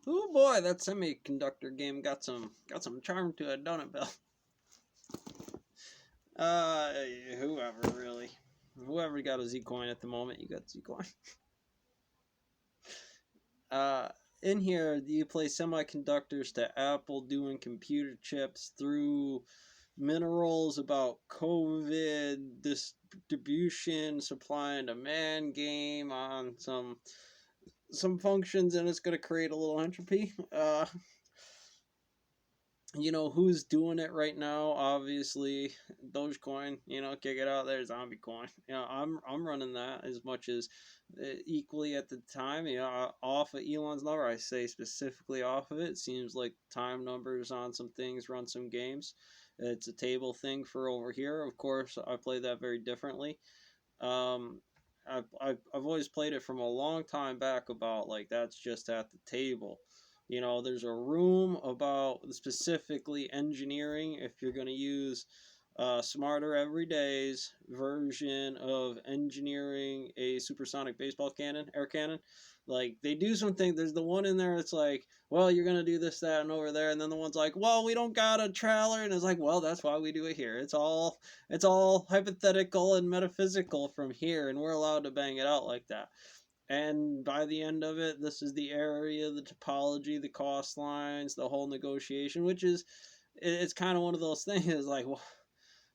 Oh boy, that semiconductor game got some charm to it, don't it, Bill? Uh, whoever really, whoever got a Z coin at the moment, you got Z coin. Uh, in here, you play semiconductors to Apple doing computer chips through minerals about COVID distribution, supply and demand game on some functions, and it's going to create a little entropy. You know who's doing it right now? Obviously, Dogecoin. You know, kick it out there, zombie coin. You know, I'm running that as much as equally at the time. You know, off of Elon's number. I say specifically off of it. It seems like time numbers on some things run some games. It's a table thing for over here. Of course, I play that very differently. Um, I've always played it from a long time back about like that's just at the table. You know, there's a room about specifically engineering if you're going to use Smarter Everyday's version of engineering a supersonic baseball cannon, air cannon. Like, they do something. There's the one in there, it's like, well, you're going to do this, that, and over there. And then the one's like, well, we don't got a trailer. And it's like, well, that's why we do it here. It's all hypothetical and metaphysical from here. And we're allowed to bang it out like that. And by the end of it, this is the area, the topology, the cost lines, the whole negotiation, which is, it's kind of one of those things. Is like, well,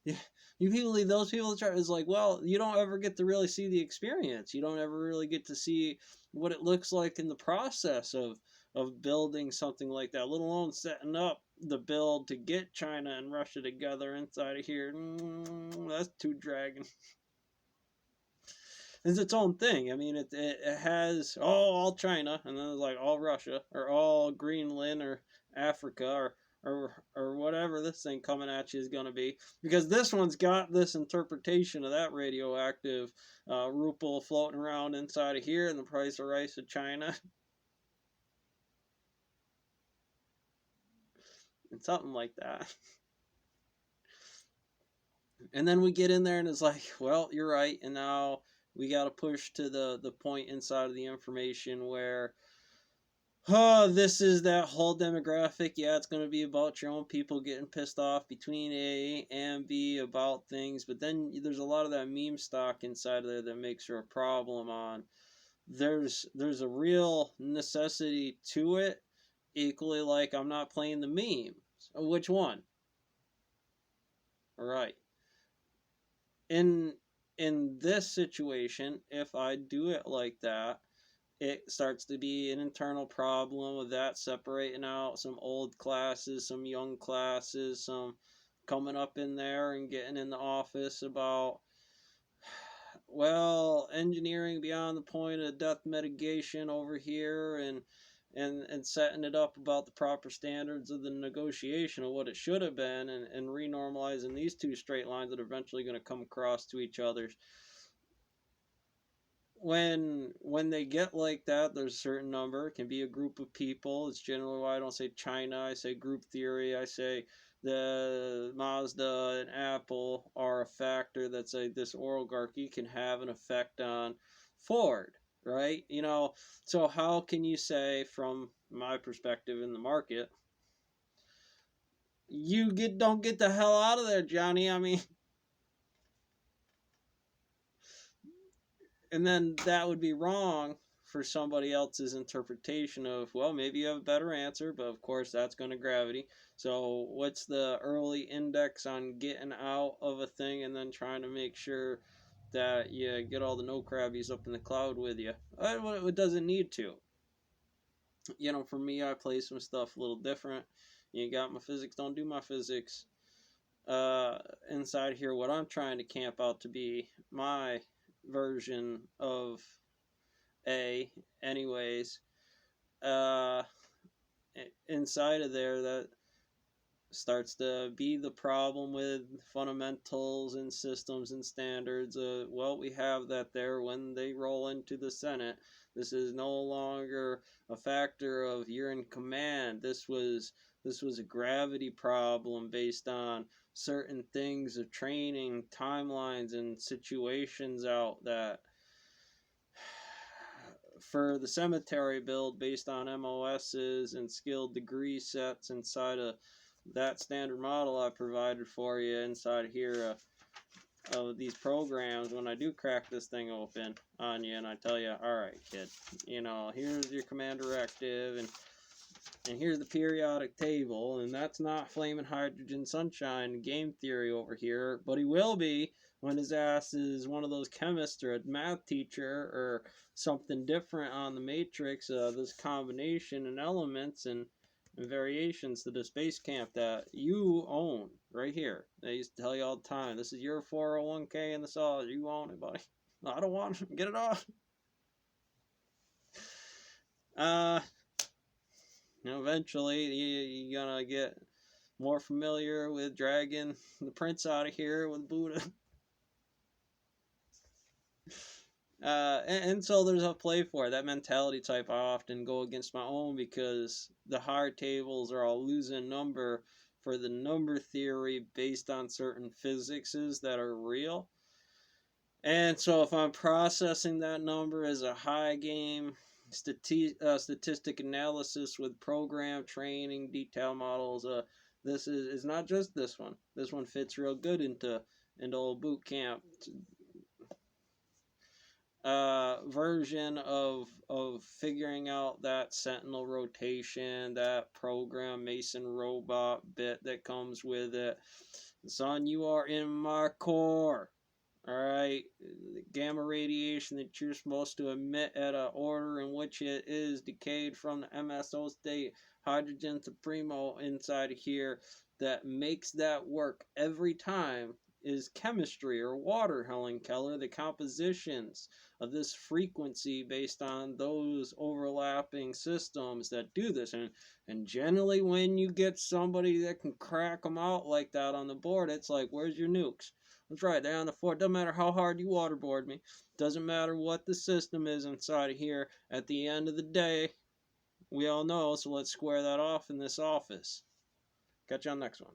you people, those people try is like, well, you don't ever get to really see the experience. You don't ever really get to see what it looks like in the process of building something like that, let alone setting up the build to get China and Russia together inside of here. That's too dragging. It's its own thing. I mean, it has all China, and then it's like all Russia, or all Greenland, or Africa, or whatever this thing coming at you is going to be. Because this one's got this interpretation of that radioactive ruple floating around inside of here, and the price of rice of China. And something like that. And then we get in there, and it's like, well, you're right, and now we got to push to the point inside of the information where, oh, this is that whole demographic. Yeah, it's going to be about your own people getting pissed off between A and B about things. But then there's a lot of that meme stock inside of there that makes her a problem on. There's a real necessity to it. Equally, like, I'm not playing the meme. Which one? All right. In this situation, if I do it like that, it starts to be an internal problem with that separating out some old classes, some young classes, some coming up in there and getting in the office about, well, engineering beyond the point of death mitigation over here, and setting it up about the proper standards of the negotiation of what it should have been, and renormalizing these two straight lines that are eventually going to come across to each other. When they get like that, there's a certain number. It can be a group of people. It's generally why I don't say China. I say group theory. I say the Mazda and Apple are a factor that's like this oligarchy can have an effect on Ford, right? You know, so how can you say from my perspective in the market, don't get the hell out of there, Johnny? I mean, and then that would be wrong for somebody else's interpretation of, well, maybe you have a better answer, but of course that's going to gravity. So what's the early index on getting out of a thing and then trying to make sure that you get all the no crabbies up in the cloud with you? It doesn't need to. You know, for me, I play some stuff a little different. You got my physics, don't do my physics. Inside here, what I'm trying to camp out to be my version of A, anyways. Uh, Inside of there, that starts to be the problem with fundamentals and systems and standards. Well, we have that there when they roll into the Senate. This is no longer a factor of you're in command. This was a gravity problem based on certain things of training, timelines, and situations out that for the cemetery build based on MOSs and skill degree sets inside of that standard model I provided for you inside here of these programs, when I do crack this thing open on you and I tell you, all right, kid, here's your command directive, and here's the periodic table, and that's not flaming hydrogen sunshine game theory over here, but he will be when his ass is one of those chemists or a math teacher or something different on the matrix, this combination and elements and variations to the space camp that you own right here. They used to tell you all the time, this is your 401k in the solid, you own it, buddy. I don't want it, get it off. Eventually you're gonna get more familiar with dragging the prince out of here with Buddha. And so there's a play for it. That mentality type I often go against my own because the hard tables are all losing number for the number theory based on certain physics that are real. And so if I'm processing that number as a high game statistic analysis with program training, detail models, this is not just this one. This one fits real good into old boot camp version of figuring out that sentinel rotation, that program Mason robot bit that comes with it. Son, you are in my core. Alright, gamma radiation that you're supposed to emit at an order in which it is decayed from the MSO state, hydrogen to primo inside of here, that makes that work every time is chemistry or water, Helen Keller. The compositions of this frequency based on those overlapping systems that do this. And generally when you get somebody that can crack them out like that on the board, it's like, where's your nukes? That's right, they're on the floor. Doesn't matter how hard you waterboard me. Doesn't matter what the system is inside of here. At the end of the day, we all know, so let's square that off in this office. Catch you on the next one.